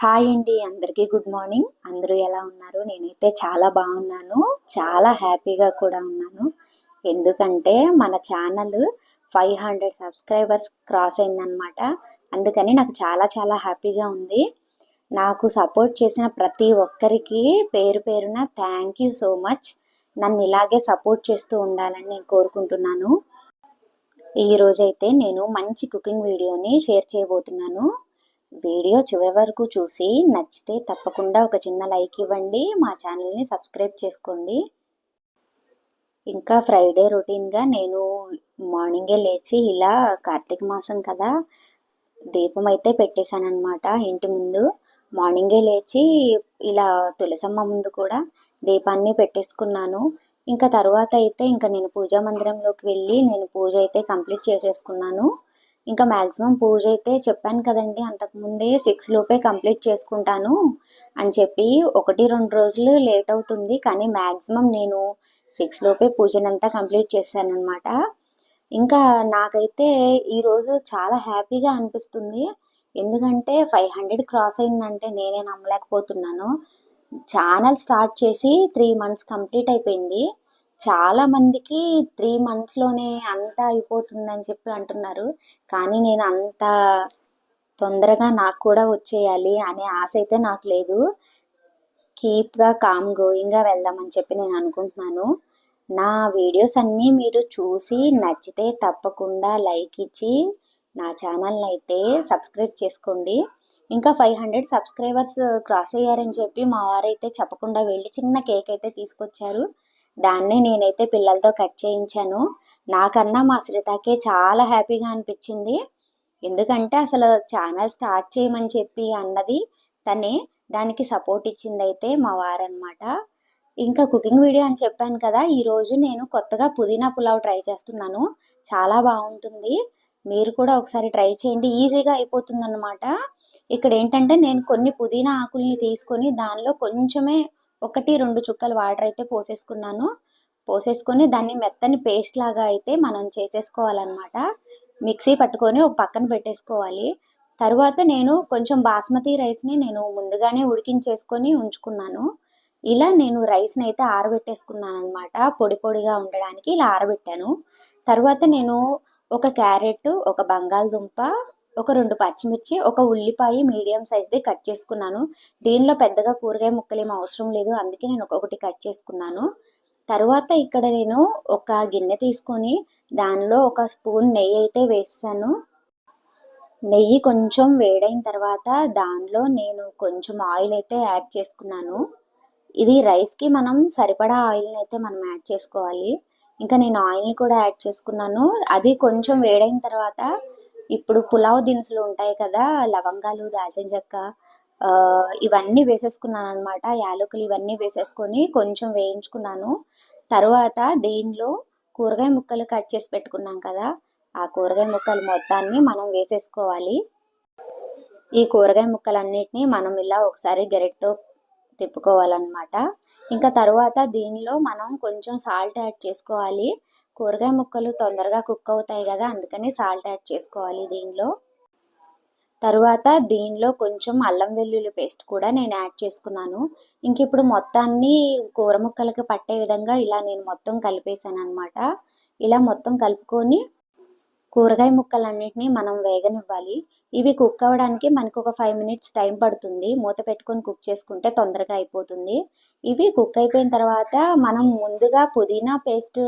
Hi అండి, అందరికీ good morning. అందరూ ఎలా ఉన్నారు? నేనైతే చాలా బాగున్నాను. చాలా హ్యాపీగా కూడా ఉన్నాను. ఎందుకంటే మన ఛానల్ 500 సబ్స్క్రైబర్స్ క్రాస్ అయిందనమాట. అందుకని నాకు చాలా చాలా హ్యాపీగా ఉంది. నాకు సపోర్ట్ చేసిన ప్రతి ఒక్కరికి పేరు పేరున థ్యాంక్ యూ సో మచ్. నన్ను ఇలాగే సపోర్ట్ చేస్తూ ఉండాలని నేను కోరుకుంటున్నాను. ఈరోజైతే నేను మంచి కుకింగ్ వీడియోని షేర్ చేయబోతున్నాను. వీడియో చివరి వరకు చూసి నచ్చితే తప్పకుండా ఒక చిన్న లైక్ ఇవ్వండి. మా ఛానల్ని సబ్స్క్రైబ్ చేసుకోండి. ఇంకా ఫ్రైడే రొటీన్గా నేను మార్నింగే లేచి ఇలా కార్తీక మాసం కదా, దీపం అయితే పెట్టేశానమాట ఇంటి ముందు. మార్నింగే లేచి ఇలా తులసమ్మ ముందు కూడా దీపాన్ని పెట్టేసుకున్నాను. ఇంకా తర్వాత అయితే ఇంకా నేను పూజా మందిరంలోకి వెళ్ళి నేను పూజ అయితే కంప్లీట్ చేసేసుకున్నాను. ఇంకా మ్యాక్సిమం పూజ అయితే చెప్పాను కదండి అంతకుముందే 6 లోపే కంప్లీట్ చేసుకుంటాను అని చెప్పి. 1-2 రోజులు లేట్ అవుతుంది, కానీ మ్యాక్సిమం నేను 6 లోపే పూజనంతా కంప్లీట్ చేశానమాట. ఇంకా నాకైతే ఈరోజు చాలా హ్యాపీగా అనిపిస్తుంది. ఎందుకంటే 500 క్రాస్ అయిందంటే నేనే నమ్మలేకపోతున్నాను. ఛానల్ స్టార్ట్ చేసి 3 మంత్స్ కంప్లీట్ అయిపోయింది. చాలా మందికి 3 మంత్స్లోనే అంత అయిపోతుందని చెప్పి అంటున్నారు. కానీ నేను అంత తొందరగా నాకు కూడా వచ్చేయాలి అనే ఆశ అయితే నాకు లేదు. కీప్గా కామ్ గోయింగ్గా వెళ్దామని చెప్పి నేను అనుకుంటున్నాను. నా వీడియోస్ అన్నీ మీరు చూసి నచ్చితే తప్పకుండా లైక్ ఇచ్చి నా ఛానల్ని అయితే సబ్స్క్రైబ్ చేసుకోండి. ఇంకా 500 సబ్స్క్రైబర్స్ క్రాస్ అయ్యారని చెప్పి మా వారైతే చెప్పకుండా వెళ్ళి చిన్న కేక్ అయితే తీసుకొచ్చారు. దాన్నే నేనైతే పిల్లలతో కట్ చేయించాను. నాకన్నా మా శ్రీతకే చాలా హ్యాపీగా అనిపించింది. ఎందుకంటే అసలు ఛానల్ స్టార్ట్ చేయమని చెప్పి అన్నది తనే. దానికి సపోర్ట్ ఇచ్చింది అయితే మా వారనమాట. ఇంకా కుకింగ్ వీడియో అని చెప్పాను కదా, ఈరోజు నేను కొత్తగా పుదీనా పులావ్ ట్రై చేస్తున్నాను. చాలా బాగుంటుంది. మీరు కూడా ఒకసారి ట్రై చేయండి. ఈజీగా అయిపోతుంది అనమాట. ఇక్కడ ఏంటంటే నేను కొన్ని పుదీనా ఆకుల్ని తీసుకొని దానిలో కొంచెమే 1-2 చుక్కల వాటర్ అయితే పోసేసుకొని దాన్ని మెత్తని పేస్ట్ లాగా అయితే మనం చేసేసుకోవాలన్నమాట. మిక్సీ పట్టుకొని ఒక పక్కన పెట్టేసుకోవాలి. తర్వాత నేను కొంచెం బాస్మతి రైస్ని నేను ముందుగానే ఉడికించేసుకొని ఉంచుకున్నాను. ఇలా నేను రైస్ని అయితే ఆరబెట్టేసుకున్నాను అనమాట. పొడి పొడిగా ఉండడానికి ఇలా ఆరబెట్టాను. తర్వాత నేను ఒక క్యారెట్, ఒక బంగాళదుంప, ఒక 2 పచ్చిమిర్చి, ఒక ఉల్లిపాయ మీడియం సైజ్ది కట్ చేసుకున్నాను. దీనిలో పెద్దగా కూరగాయ ముక్కలు ఏమి అవసరం లేదు, అందుకే నేను ఒక్కొక్కటి కట్ చేసుకున్నాను. తర్వాత ఇక్కడ నేను ఒక గిన్నె తీసుకొని దానిలో ఒక స్పూన్ నెయ్యి అయితే వేసాను. నెయ్యి కొంచెం వేడైన తర్వాత దానిలో నేను కొంచెం ఆయిల్ అయితే యాడ్ చేసుకున్నాను. ఇది రైస్కి మనం సరిపడా ఆయిల్ని అయితే మనం యాడ్ చేసుకోవాలి. ఇంకా నేను ఆయిల్ని కూడా యాడ్ చేసుకున్నాను. అది కొంచెం వేడైన తర్వాత ఇప్పుడు పులావ్ దినుసులు ఉంటాయి కదా, లవంగాలు, దాల్చిన చెక్క, ఇవన్నీ వేసేసుకున్నాను అనమాట. యాలకులు ఇవన్నీ వేసేసుకొని కొంచెం వేయించుకున్నాను. తర్వాత దీనిలో కూరగాయ ముక్కలు కట్ చేసి పెట్టుకున్నాం కదా, ఆ కూరగాయ ముక్కలు మొత్తాన్ని మనం వేసేసుకోవాలి. ఈ కూరగాయ ముక్కలన్నిటిని మనం ఇలా ఒకసారి గరిటతో తిప్పుకోవాలన్నమాట. ఇంకా తర్వాత దీనిలో మనం కొంచెం సాల్ట్ యాడ్ చేసుకోవాలి. కూరగాయ ముక్కలు తొందరగా కుక్ అవుతాయి కదా, అందుకని సాల్ట్ యాడ్ చేసుకోవాలి దీనిలో. తర్వాత దీనిలో కొంచెం అల్లం వెల్లుల్లి పేస్ట్ కూడా నేను యాడ్ చేసుకున్నాను. ఇంక ఇప్పుడు మొత్తాన్ని కూర ముక్కలకి పట్టే విధంగా ఇలా నేను మొత్తం కలిపేసాను అనమాట. ఇలా మొత్తం కలుపుకొని కూరగాయ ముక్కలన్నిటినీ మనం వేగనివ్వాలి. ఇవి కుక్ అవ్వడానికి మనకు ఒక 5 మినిట్స్ టైం పడుతుంది. మూత పెట్టుకొని కుక్ చేసుకుంటే తొందరగా అయిపోతుంది. ఇవి కుక్ అయిపోయిన తర్వాత మనం ముందుగా పుదీనా పేస్ట్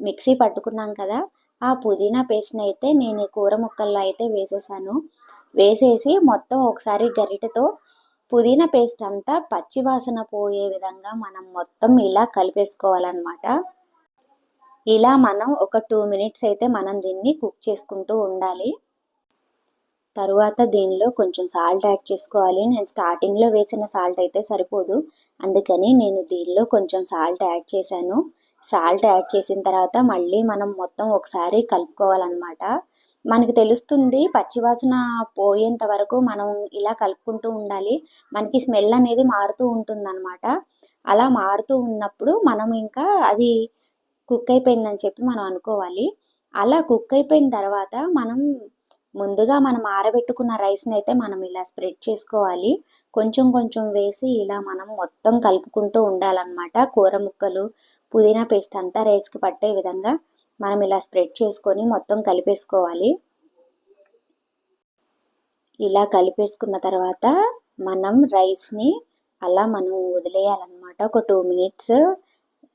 మిక్సీ పట్టుకున్నాం కదా, ఆ పుదీనా పేస్ట్ని అయితే నేను ఈ కూర ముక్కల్లో అయితే వేసేసి మొత్తం ఒకసారి గరిటెతో పుదీనా పేస్ట్ అంతా పచ్చివాసన పోయే విధంగా మనం మొత్తం ఇలా కలిపేసుకోవాలన్నమాట. ఇలా మనం ఒక 2 మినిట్స్ అయితే మనం దీన్ని కుక్ చేసుకుంటూ ఉండాలి. తరువాత దీనిలో కొంచెం సాల్ట్ యాడ్ చేసుకోవాలి. నేను స్టార్టింగ్లో వేసిన సాల్ట్ అయితే సరిపోదు, అందుకని నేను దీనిలో కొంచెం సాల్ట్ యాడ్ చేశాను. సాల్ట్ యాడ్ చేసిన తర్వాత మళ్ళీ మనం మొత్తం ఒకసారి కలుపుకోవాలన్నమాట. మనకి తెలుస్తుంది పచ్చివాసన పోయేంత వరకు మనం ఇలా కలుపుకుంటూ ఉండాలి. మనకి స్మెల్ అనేది మారుతూ ఉంటుందన్నమాట. అలా మారుతూ ఉన్నప్పుడు మనం ఇంకా అది కుక్ అయిపోయిందని చెప్పి మనం అనుకోవాలి. అలా కుక్ అయిపోయిన తర్వాత మనం ముందుగా మనం ఆరబెట్టుకున్న రైస్ని అయితే మనం ఇలా స్ప్రెడ్ చేసుకోవాలి. కొంచెం కొంచెం వేసి ఇలా మనం మొత్తం కలుపుకుంటూ ఉండాలన్నమాట. కూర ముక్కలు, పుదీనా పేస్ట్ అంతా రైస్కి పట్టే విధంగా మనం ఇలా స్ప్రెడ్ చేసుకొని మొత్తం కలిపేసుకోవాలి. ఇలా కలిపేసుకున్న తర్వాత మనం రైస్ని అలా మనం వదిలేయాలన్నమాట. ఒక 2 మినిట్స్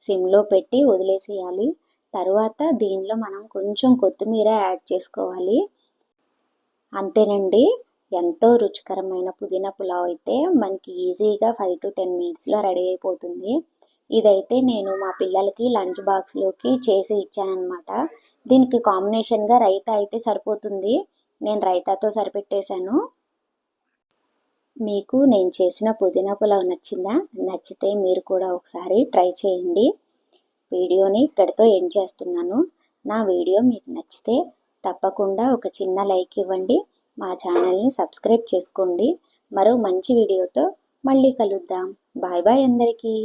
సిమ్లో పెట్టి వదిలేసేయాలి. తర్వాత దీనిలో మనం కొంచెం కొత్తిమీర యాడ్ చేసుకోవాలి. అంతేనండి, ఎంతో రుచికరమైన పుదీనా పులావ్ అయితే మనకి ఈజీగా 5 to 10 మినిట్స్లో రెడీ అయిపోతుంది. ఇదైతే నేను మా పిల్లలకి లంచ్ బాక్స్లోకి చేసి ఇచ్చానమాట. దీనికి కాంబినేషన్గా రైతా అయితే సరిపోతుంది. నేను రైతాతో సరిపెట్టేశాను. మీకు నేను చేసిన పుదీనా పులావ్ నచ్చిందా? నచ్చితే మీరు కూడా ఒకసారి ట్రై చేయండి. వీడియోని ఇక్కడితో ఎండ్ చేస్తున్నాను. నా వీడియో మీకు నచ్చితే తప్పకుండా ఒక చిన్న లైక్ ఇవ్వండి. మా ఛానల్ని సబ్స్క్రైబ్ చేసుకోండి. మరో మంచి వీడియోతో మళ్ళీ కలుద్దాం. బాయ్ బాయ్ అందరికీ.